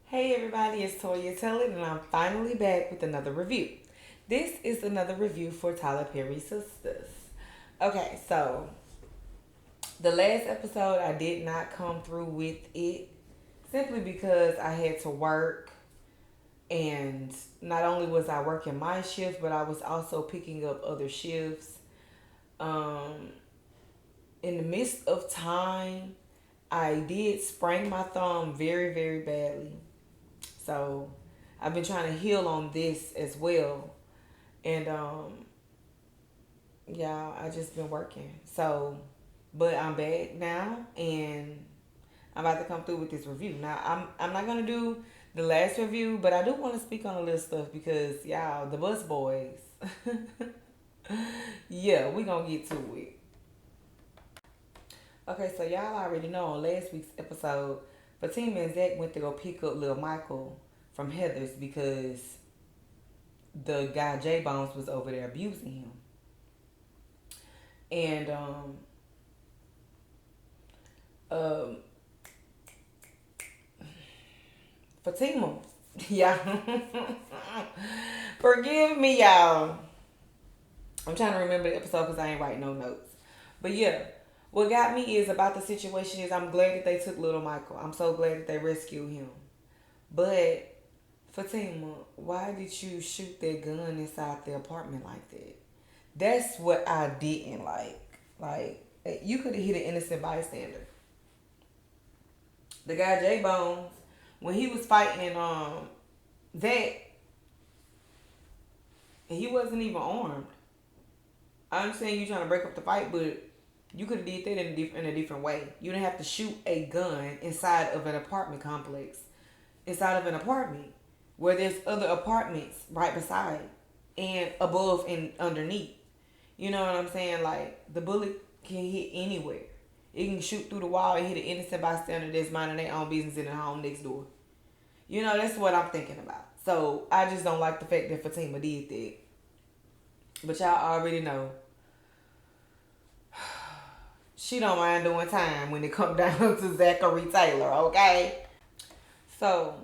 Hey everybody, it's Toya Telling, and I'm finally back with another review. This is another review for Tyler Perry Sistas. Okay, so the last episode I did not come through with it simply because I had to work, and not only was I working my shift, but I was also picking up other shifts. Um, in the midst of time, I did sprain my thumb very, very badly. So I've been trying to heal on this as well. And yeah, I just been working. So but I'm back now and I'm about to come through with this review. Now I'm not gonna do the last review, but I do want to speak on a little stuff because y'all, the bus boys. Yeah, we gonna get to it. Okay, so y'all already know on last week's episode, Fatima and Zach went to go pick up little Michael from Heather's because the guy J Bones was over there abusing him. And um Fatima, yeah. Forgive me, y'all. I'm trying to remember the episode because I ain't writing no notes. But yeah, what got me is about the situation is I'm glad that they took little Michael. I'm so glad that they rescued him. But Fatima, why did you shoot that gun inside the apartment like that? That's what I didn't like. Like, you could have hit an innocent bystander. The guy J Bones, when he was fighting that, he wasn't even armed. I understand you trying to break up the fight, but you could have did that in a different way. You didn't have to shoot a gun inside of an apartment complex, inside of an apartment where there's other apartments right beside and above and underneath. You know what I'm saying? Like the bullet can hit anywhere. It can shoot through the wall and hit an innocent bystander that's minding their own business in the home next door. You know, that's what I'm thinking about. So I just don't like the fact that Fatima did that. But y'all already know she don't mind doing time when it comes down to Zachary Taylor, okay? So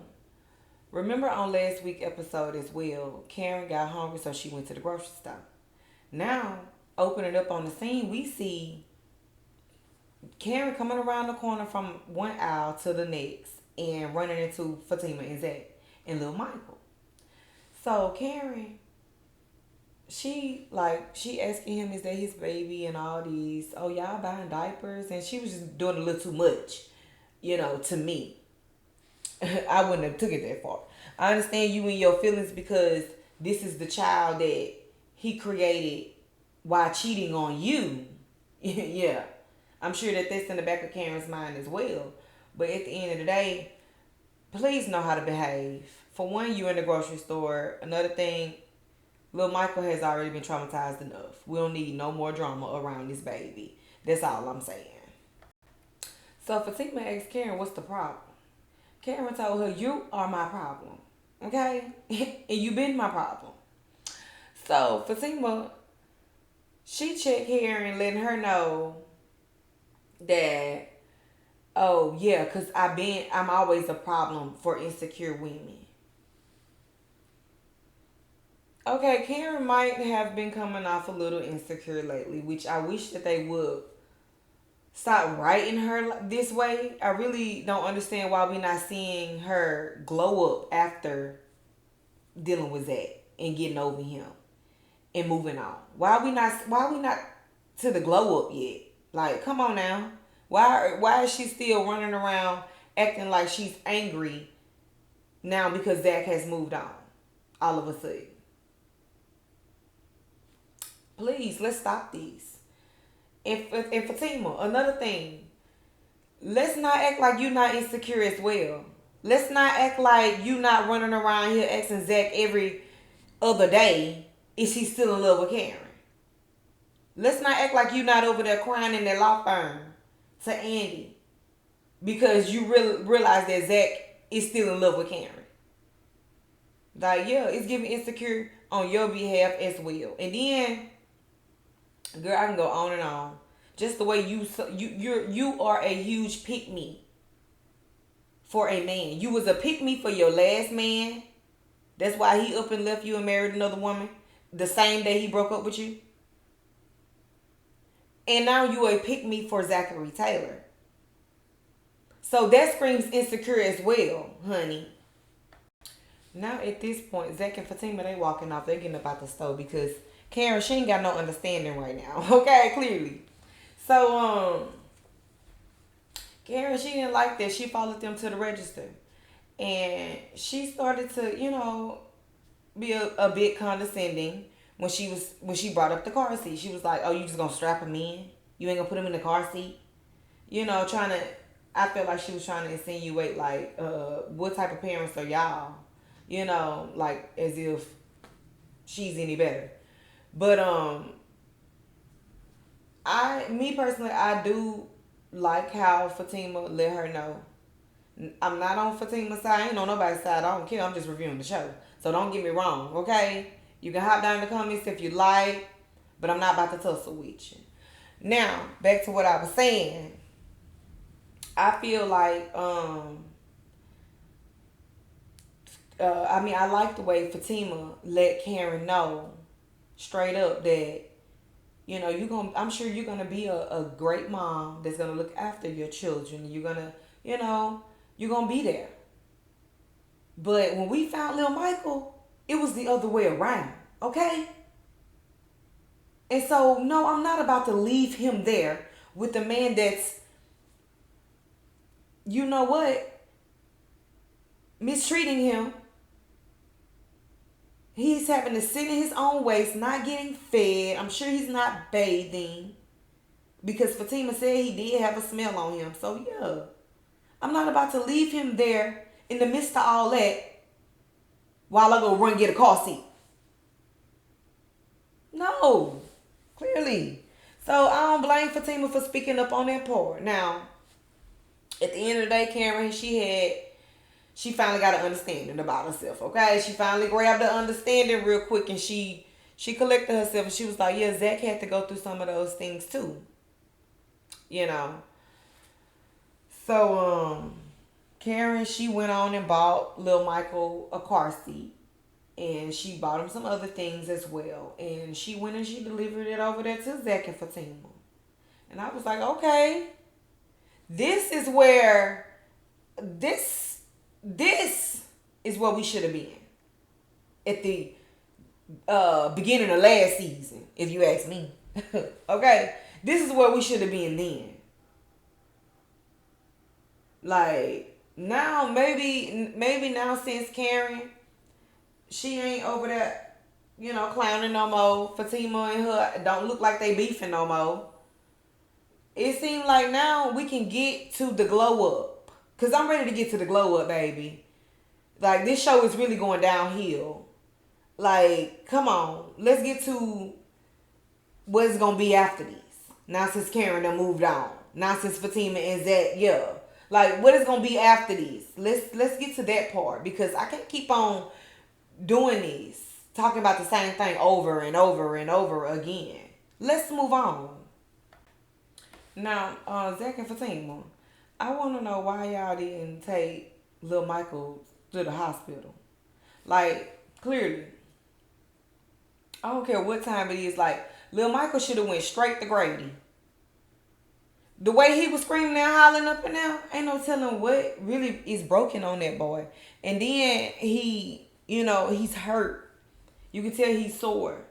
remember on last week episode as well, Karen got hungry so she went to the grocery store. Now, opening up on the scene, we see Karen coming around the corner from one aisle to the next and running into Fatima and Zach and little Michael. So Karen, she asking him is that his baby and all these, oh y'all buying diapers, and she was just doing a little too much, to me. I wouldn't have took it that far. I understand you and your feelings because this is the child that he created while cheating on you. Yeah. I'm sure that that's in the back of Karen's mind as well. But at the end of the day, please know how to behave. For one, you're in the grocery store. Another thing, little Michael has already been traumatized enough. We don't need no more drama around this baby. That's all I'm saying. So Fatima asked Karen, what's the problem? Karen told her, you are my problem. Okay? And you been my problem. So Fatima, she checked Karen, letting her know that, oh yeah, cause I'm always a problem for insecure women. Okay, Karen might have been coming off a little insecure lately, which I wish that they would stop writing her this way. I really don't understand why we're not seeing her glow up after dealing with that and getting over him and moving on. Why we not to the glow up yet? Like, come on now. Why is she still running around acting like she's angry now because Zach has moved on all of a sudden? Please, let's stop these. And Fatima, another thing, let's not act like you're not insecure as well. Let's not act like you not running around here asking Zach every other day, is he still in love with Karen? Let's not act like you not over there crying in that law firm to Andi because you realize that Zach is still in love with Karen. Like, yeah, it's giving insecure on your behalf as well. And then, girl, I can go on and on. Just the way you are a huge pick me. for a man. You was a pick me for your last man. That's why he up and left you and married another woman the same day he broke up with you. And now you a pick me for Zachary Taylor. So that screams insecure as well, honey. Now at this point, Zach and Fatima, they walking off. They getting up out the stove because Karen, she ain't got no understanding right now. Okay, clearly. So, Karen, she didn't like that. She followed them to the register. And she started to, be a bit condescending when she brought up the car seat. She was like, "Oh, you just gonna strap him in? You ain't gonna put him in the car seat?" Trying to. I felt like she was trying to insinuate like, what type of parents are y'all? Like as if she's any better. But me personally, I do like how Fatima let her know. I'm not on Fatima's side. I ain't on nobody's side. I don't care. I'm just reviewing the show. So don't get me wrong, okay? You can hop down in the comments if you like, but I'm not about to tussle with you. Now, back to what I was saying. I feel like, I like the way Fatima let Karen know straight up that, I'm sure you're gonna be a great mom that's gonna look after your children. You're gonna, you're gonna be there. But when we found Lil Michael, it was the other way around, okay? And so, no, I'm not about to leave him there with the man that's, you know what, mistreating him. He's having to sit in his own waste, not getting fed. I'm sure he's not bathing because Fatima said he did have a smell on him. So, yeah, I'm not about to leave him there in the midst of all that while I go run get a car seat. No, clearly. So I don't blame Fatima for speaking up on that part. Now, at the end of the day, Karen, she finally got an understanding about herself, okay? She finally grabbed the understanding real quick and she collected herself and she was like, yeah, Zach had to go through some of those things too. So, Karen, she went on and bought Lil Michael a car seat. And she bought him some other things as well. And she went and she delivered it over there to Zach and Fatima. And I was like, okay. This is where, this is where we should have been. At the beginning of last season, if you ask me. Okay? This is where we should have been then. Like, now, maybe now since Karen, she ain't over there, clowning no more. Fatima and her don't look like they beefing no more. It seems like now we can get to the glow up. Because I'm ready to get to the glow up, baby. Like, this show is really going downhill. Like, come on. Let's get to what's going to be after this. Now since Karen done moved on. Now since Fatima and Zach, yeah. Like, what is going to be after this? Let's get to that part. Because I can't keep on doing this. Talking about the same thing over and over and over again. Let's move on. Now, Zach and Fatima, I want to know why y'all didn't take Lil Michael to the hospital. Like, clearly, I don't care what time it is. Like, Lil Michael should have went straight to Grady. The way he was screaming and hollering up and down, ain't no telling what really is broken on that boy. And then he's hurt. You can tell he's sore.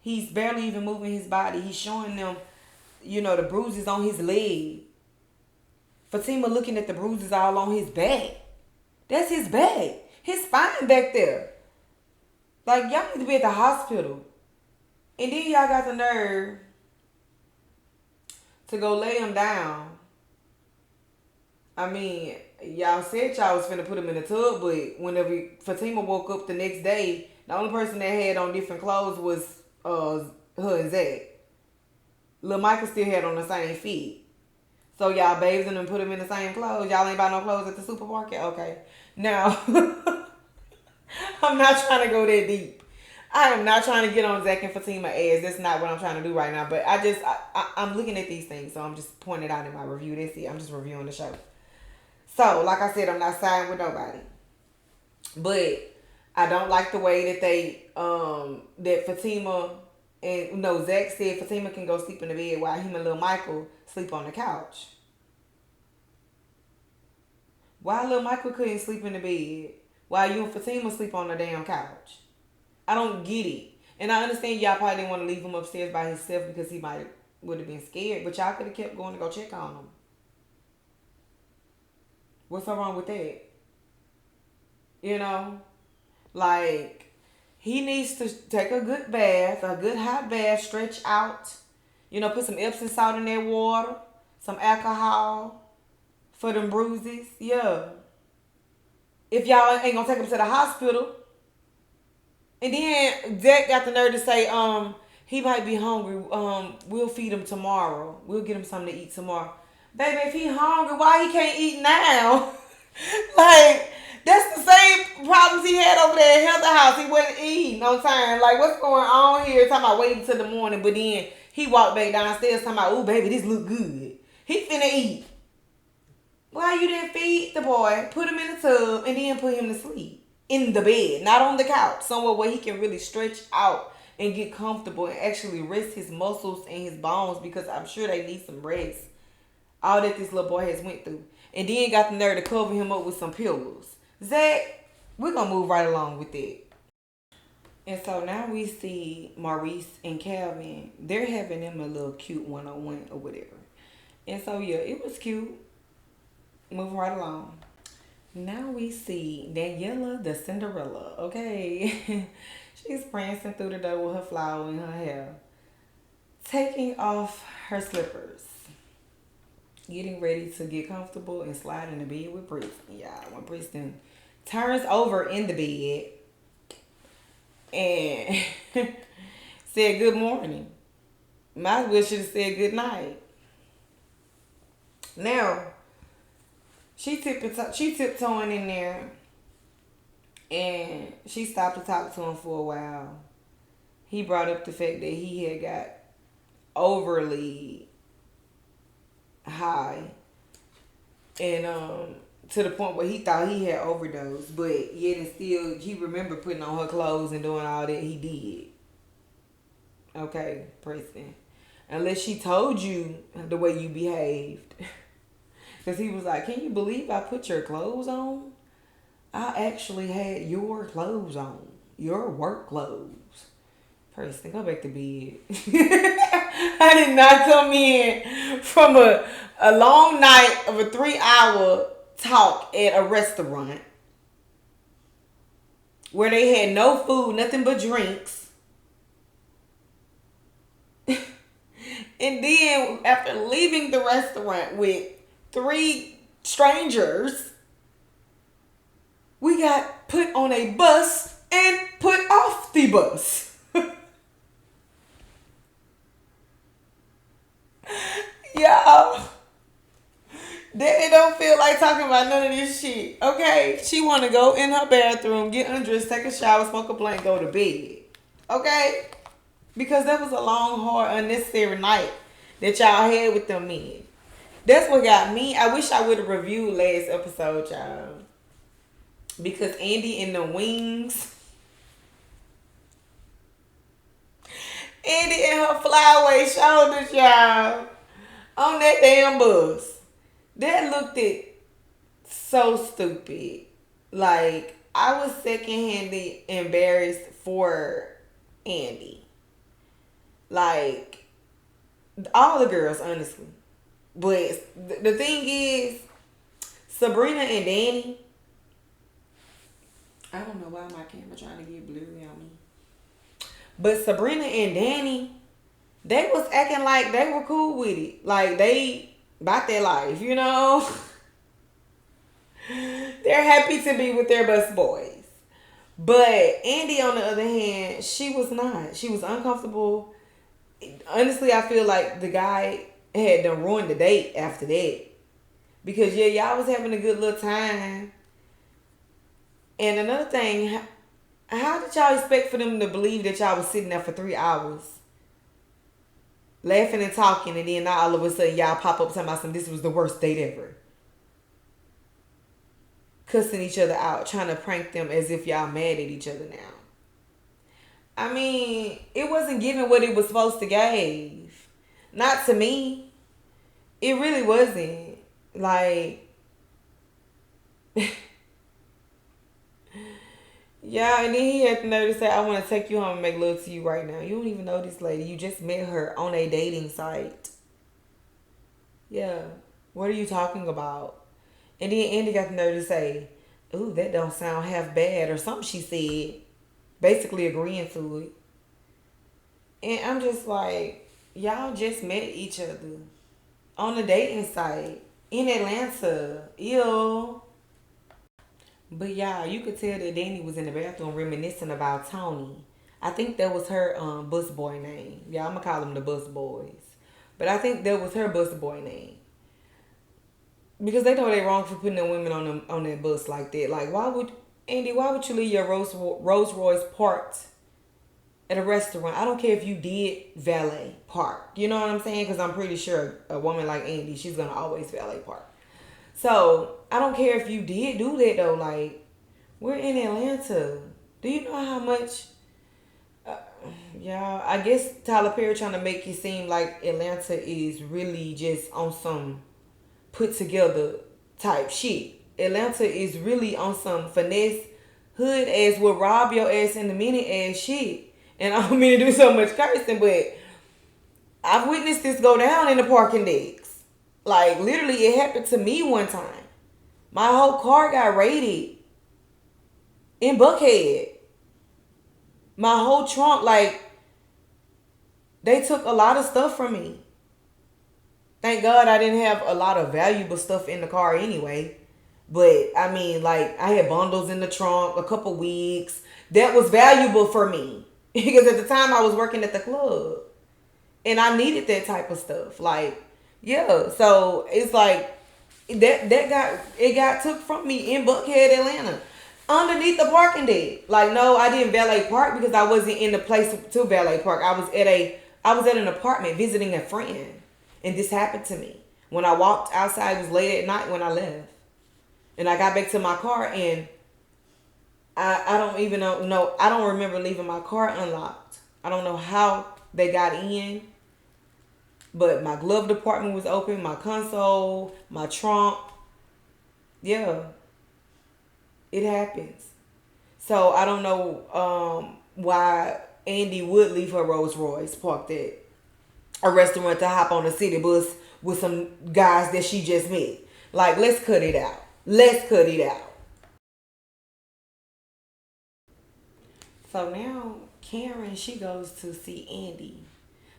He's barely even moving his body. He's showing them, the bruises on his leg. Fatima looking at the bruises all on his back. That's his back. His spine back there. Like, y'all need to be at the hospital. And then y'all got the nerve to go lay him down. I mean, y'all said y'all was finna put him in the tub, but whenever Fatima woke up the next day, the only person that had on different clothes was her and Zach. Lil Michael still had on the same fit. So y'all bathed him and put him in the same clothes. Y'all ain't buy no clothes at the supermarket? Okay. Now, I'm not trying to go that deep. I am not trying to get on Zach and Fatima ass. That's not what I'm trying to do right now. But I'm looking at these things, so I'm just pointing it out in my review. That's it. I'm just reviewing the show. So, like I said, I'm not siding with nobody. But I don't like the way that that Fatima and no, Zach said Fatima can go sleep in the bed while him and little Michael sleep on the couch. Why little Michael couldn't sleep in the bed while you and Fatima sleep on the damn couch? I don't get it. And I understand y'all probably didn't want to leave him upstairs by himself because he might would have been scared, but y'all could have kept going to go check on him. What's so wrong with that? You know? Like, he needs to take a good bath, a good hot bath, stretch out. You know, put some Epsom salt in that water, some alcohol for them bruises. Yeah. If y'all ain't gonna take him to the hospital. And then Zach got the nerve to say, he might be hungry. We'll feed him tomorrow. We'll get him something to eat tomorrow. Baby, if he hungry, why he can't eat now? Like, that's the same problems he had over there at Heather House. He wasn't eating on time. Like, what's going on here? Talking about waiting till the morning, but then he walked back downstairs talking about, oh, baby, this look good. He finna eat. Why you didn't feed the boy, put him in the tub, and then put him to sleep? In the bed, not on the couch. Somewhere where he can really stretch out and get comfortable and actually rest his muscles and his bones, because I'm sure they need some rest. All that this little boy has went through. And then got the nerve to cover him up with some pillows. Zach, we're going to move right along with it. And so now we see Maurice and Calvin. They're having them a little cute one-on-one or whatever. And so, yeah, it was cute. Moving right along. Now we see Daniela the Cinderella, okay? She's prancing through the door with her flower in her hair. Taking off her slippers. Getting ready to get comfortable and slide in the bed with Preston. Yeah, when Preston turns over in the bed and said good morning. Might as well should have said good night. Now, she tiptoeing in there, and she stopped to talk to him for a while. He brought up the fact that he had got overly high, and to the point where he thought he had overdosed, but yet and still he remembered putting on her clothes and doing all that he did. Okay, Preston. Unless she told you the way you behaved. Because he was like, can you believe I put your clothes on? I actually had your clothes on. Your work clothes. Preston, go back to bed. I did not come in from a long night of a 3-hour talk at a restaurant where they had no food, nothing but drinks. And then after leaving the restaurant with 3 strangers, we got put on a bus and put off the bus. Y'all, Daddy don't feel like talking about none of this shit, okay? She want to go in her bathroom, get undressed, take a shower, smoke a blunt, go to bed, okay? Because that was a long, hard, unnecessary night that y'all had with them men. That's what got me. I wish I would have reviewed last episode, y'all. Because Andi and the wings. Andi and her flyway shoulders, y'all. On that damn bus. That looked it so stupid. Like, I was secondhand embarrassed for Andi. Like, all the girls, honestly. But the thing is, Sabrina and Danny, I don't know why my camera trying to get blurry on me. But Sabrina and Danny, they was acting like they were cool with it. Like, they about their life, you know? They're happy to be with their bus boys. But Andi, on the other hand, she was not. She was uncomfortable. Honestly, I feel like the guy had done ruined the date after that. Because, yeah, y'all was having a good little time. And another thing, how did y'all expect for them to believe that y'all was sitting there for 3 hours? Laughing and talking, and then now all of a sudden y'all pop up talking about something, this was the worst date ever. cussing each other out, trying to prank them as if y'all mad at each other now. I mean, it wasn't giving what it was supposed to give. Not to me. It really wasn't. Like, yeah, and then he had the nerve to say, I want to take you home and make love to you right now. You don't even know this lady. You just met her on a dating site. Yeah. What are you talking about? And then Andi got the nerve to say, ooh, that don't sound half bad or something she said. Basically agreeing to it. And I'm just like, y'all just met each other on a dating site in Atlanta. Ew. But yeah, you could tell that Danny was in the bathroom reminiscing about Tony. I think that was her bus boy name. Yeah, I'm gonna call them the bus boys. But I think that was her bus boy name. Because they know they wrong for putting the women on that bus like that. Like, Andi, why would you leave your Rolls Royce parked at a restaurant? I don't care if you did valet park. You know what I'm saying? Because I'm pretty sure a woman like Andi, she's gonna always valet park. So I don't care if you did do that though. Like, we're in Atlanta. Do you know how much? Yeah, I guess Tyler Perry trying to make it seem like Atlanta is really just on some put together type shit. Atlanta is really on some finesse hood ass will rob your ass in the minute ass shit. And I don't mean to do so much cursing, but I've witnessed this go down in the parking decks. Like, literally, it happened to me one time. My whole car got raided in Buckhead. My whole trunk, like, they took a lot of stuff from me. Thank God I didn't have a lot of valuable stuff in the car anyway. But, I mean, like, I had bundles in the trunk, a couple wigs. That was valuable for me. Because at the time I was working at the club. And I needed that type of stuff. Like, yeah. So, it's like, it got took from me in Buckhead, Atlanta. Underneath the parking deck. Like, no, I didn't valet park because I wasn't in the place to valet park. I was at an apartment visiting a friend. And this happened to me. When I walked outside, it was late at night when I left. And I got back to my car and I don't even know. I don't remember leaving my car unlocked. I don't know how they got in. But my glove department was open. My console, my trunk. Yeah. It happens. So I don't know why Andi would leave her Rolls Royce parked at a restaurant to hop on a city bus with some guys that she just met. Like, let's cut it out. Let's cut it out. So now Karen, she goes to see Andi.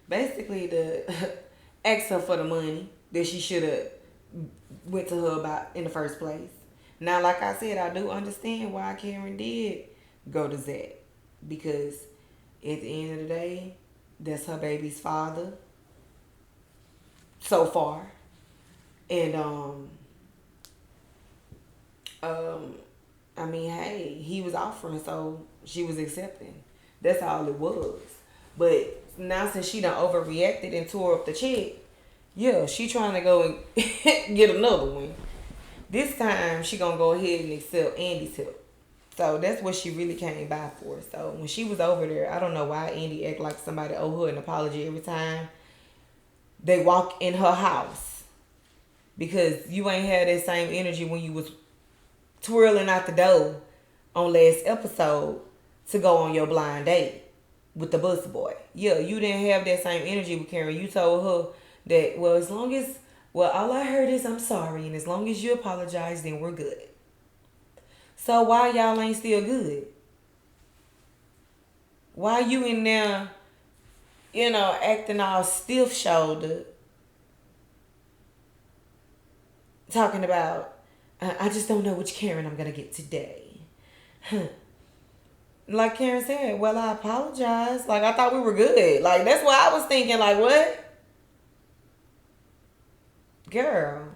Basically to ask her for the money that she should have went to her about in the first place. Now, like I said, I do understand why Karen did go to Zach. Because at the end of the day, that's her baby's father. So far. And I mean, hey, he was offering, so she was accepting. That's all it was. But now since she done overreacted and tore up the check, yeah, she trying to go and get another one. This time, she gonna go ahead and accept Andi's help. So that's what she really came by for. So when she was over there, I don't know why Andi act like somebody owe her an apology every time they walk in her house. Because you ain't had that same energy when you was twirling out the door on last episode to go on your blind date with the bus boy. Yeah, you didn't have that same energy with Karen. You told her that, well, all I heard is I'm sorry. And as long as you apologize, then we're good. So why y'all ain't still good? Why you in there, acting all stiff-shouldered, talking about, I just don't know which Karen I'm going to get today. Like Karen said, well, I apologize. Like, I thought we were good. Like, that's what I was thinking. Like, what? Girl.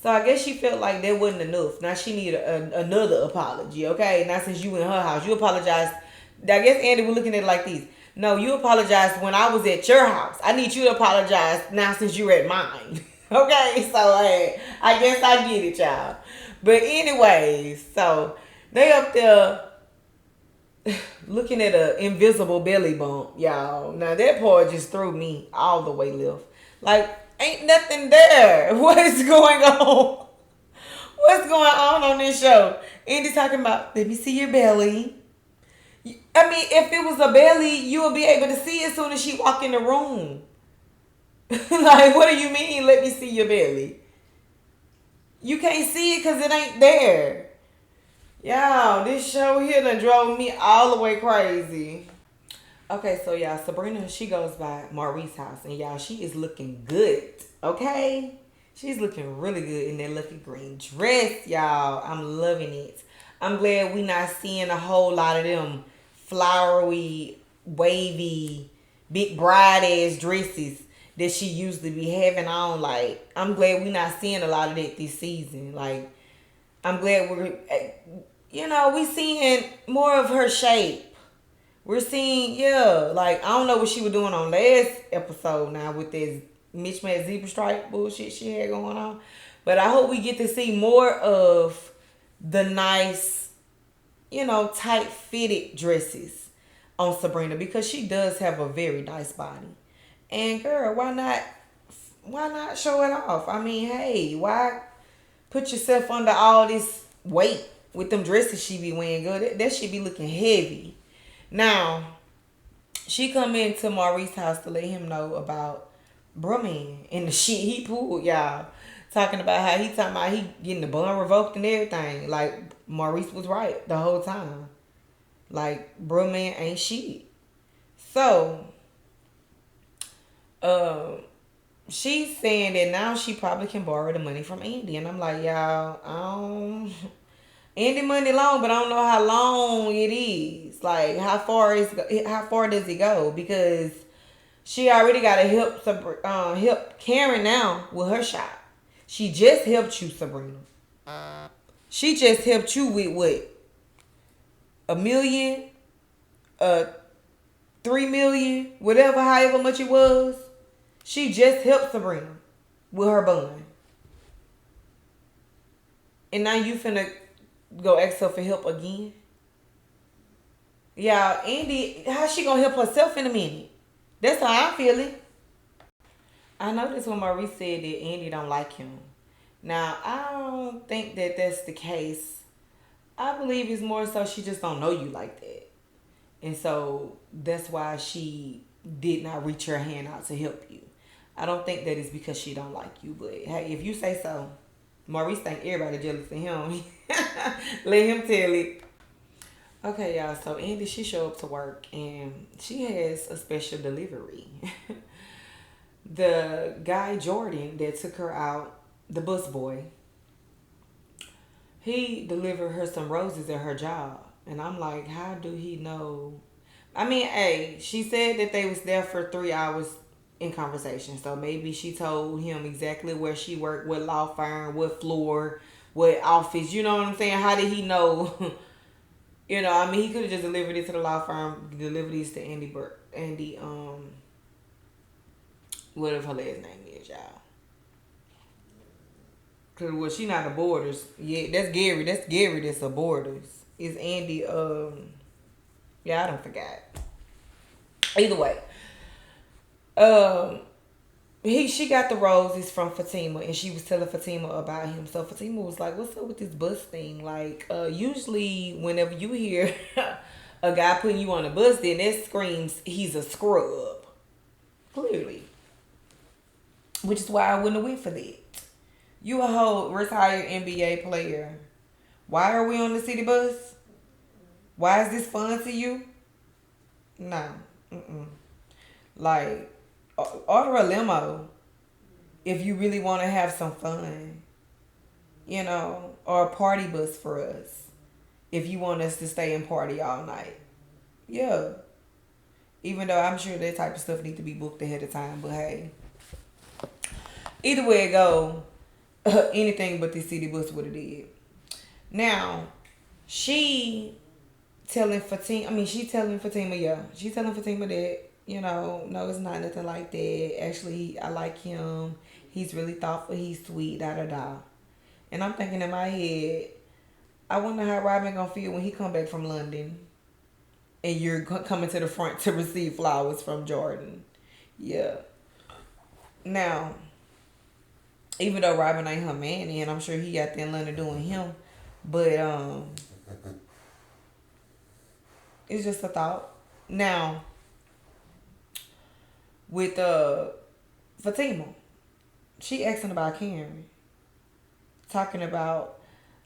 So I guess she felt like that wasn't enough. Now she needed another apology, okay? Now since you in her house, you apologized. I guess Andi was looking at it like this. No, you apologized when I was at your house. I need you to apologize now since you're at mine. Okay? So, hey, I guess I get it, y'all. But anyways, so they up there looking at a invisible belly bump, y'all. Now that part just threw me all the way left. Like, ain't nothing there. What is going on? What's going on this show? Andy talking about, let me see your belly. I mean, if it was a belly, you would be able to see as soon as she walk in the room. Like, what do you mean, let me see your belly? You can't see it because it ain't there. Y'all, this show here done drove me all the way crazy. Okay, so y'all, Sabrina, she goes by Maurice's house, and y'all, she is looking good. Okay, she's looking really good in that lucky green dress, y'all. I'm loving it. I'm glad we not seeing a whole lot of them flowery, wavy, big bride ass dresses that she used to be having on. Like, I'm glad we not seeing a lot of that this season. Like, I'm glad we seeing more of her shape. We're seeing, like, I don't know what she was doing on last episode now with this mismatched zebra stripe bullshit she had going on. But I hope we get to see more of the nice, tight fitted dresses on Sabrina, because she does have a very nice body. And girl, why not show it off? I mean, hey, why put yourself under all this weight with them dresses she be wearing? Girl, that should be looking heavy. Now, she come into Maurice's house to let him know about Brumman and the shit he pulled, y'all. Talking about how he getting the bond revoked and everything. Like, Maurice was right the whole time. Like, Brumman ain't shit. So, she's saying that now she probably can borrow the money from Andi. And I'm like, y'all, Andi money long, but I don't know how long it is. Like, how far does it go? Because she already got to help Karen now with her shot. She just helped you, Sabrina. She just helped you with what? $1 million, 3 million, whatever, however much it was. She just helped Sabrina with her bun. And now you finna go ask her for help again? Yeah, Andi, how's she gonna help herself in a minute? That's how I'm feeling. I noticed when Maurice said that Andi don't like him. Now, I don't think that that's the case. I believe it's more so she just don't know you like that. And so that's why she did not reach her hand out to help you. I don't think that it's because she don't like you. But hey, if you say so, Maurice think everybody jealous of him. Let him tell it. Okay, y'all. So Andi, she showed up to work and she has a special delivery. The guy Jordan that took her out, the bus boy, he delivered her some roses at her job. And I'm like, how do he know? I mean, hey, she said that they was there for 3 hours in conversation. So maybe she told him exactly where she worked, what law firm, what floor, what office. You know what I'm saying? How did he know? I mean, he could have just delivered it to the law firm, delivered these to Andi, whatever her last name is, y'all. Cause she not a Borders. Yeah, that's Gary. That's a Borders. Is Andi? Yeah, I don't forget. Either way, she got the roses from Fatima, and she was telling Fatima about him. So Fatima was like, "What's up with this bus thing? Like, usually whenever you hear a guy putting you on a bus, then that screams he's a scrub. Clearly, which is why I wouldn't have went for that. You a whole retired NBA player. Why are we on the city bus? Why is this fun to you? No. Like, order a limo if you really want to have some fun. Or a party bus for us if you want us to stay and party all night. Yeah. Even though I'm sure that type of stuff need to be booked ahead of time. But hey, either way it go, anything but this city bus would have did. Now, she telling Fatima that, no, it's not nothing like that. Actually, I like him. He's really thoughtful. He's sweet, da da da. And I'm thinking in my head, I wonder how Robin gonna feel when he come back from London and you're coming to the front to receive flowers from Jordan. Yeah. Now, even though Robin ain't her man, and I'm sure he out there in London doing him, but it's just a thought. Now, with Fatima, she asking about Karen, talking about,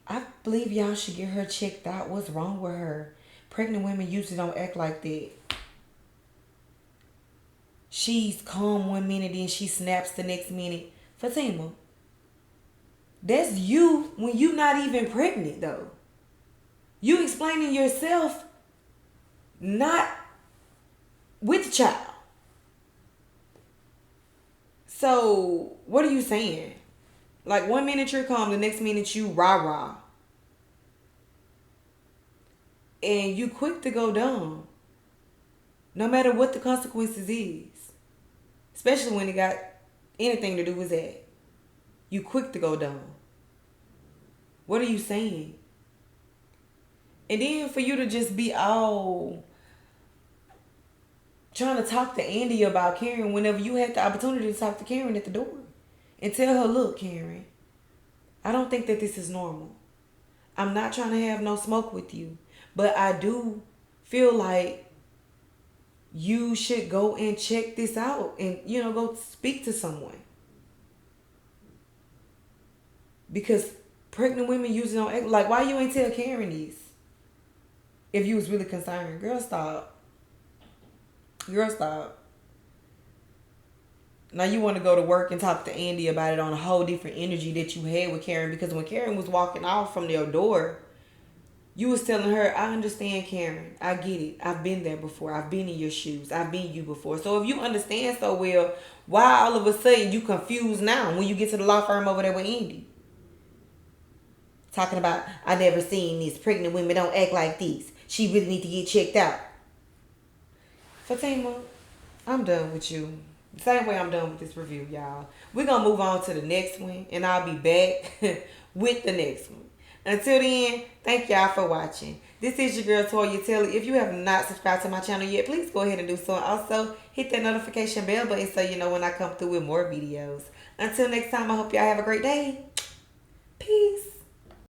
I believe y'all should get her checked out. What's wrong with her? Pregnant women usually don't act like that. She's calm one minute, then she snaps the next minute. Fatima, that's you when you not even pregnant though. You explaining yourself not with the child. So what are you saying? Like one minute you're calm, the next minute you rah-rah. And you quick to go dumb. No matter what the consequences is. Especially when it got anything to do with that. You quick to go dumb. What are you saying? And then for you to just be all trying to talk to Andi about Karen whenever you had the opportunity to talk to Karen at the door. And tell her, look, Karen, I don't think that this is normal. I'm not trying to have no smoke with you. But I do feel like you should go and check this out and, go speak to someone. Because pregnant women usually don't act like, why you ain't tell Karen this? If you was really concerned. Girl, stop. Girl, stop. Now you want to go to work and talk to Andi about it on a whole different energy that you had with Karen. Because when Karen was walking off from their door, you was telling her, I understand, Karen. I get it. I've been there before. I've been in your shoes. I've been you before. So if you understand so well, why all of a sudden you confused now when you get to the law firm over there with Andi? Talking about, I never seen this. Pregnant women don't act like this. She really need to get checked out. Fatima, I'm done with you. The same way I'm done with this review, y'all. We're going to move on to the next one, and I'll be back with the next one. Until then, thank y'all for watching. This is your girl, Toya Taylor. If you have not subscribed to my channel yet, please go ahead and do so. And also, hit that notification bell button so you know when I come through with more videos. Until next time, I hope y'all have a great day. Peace.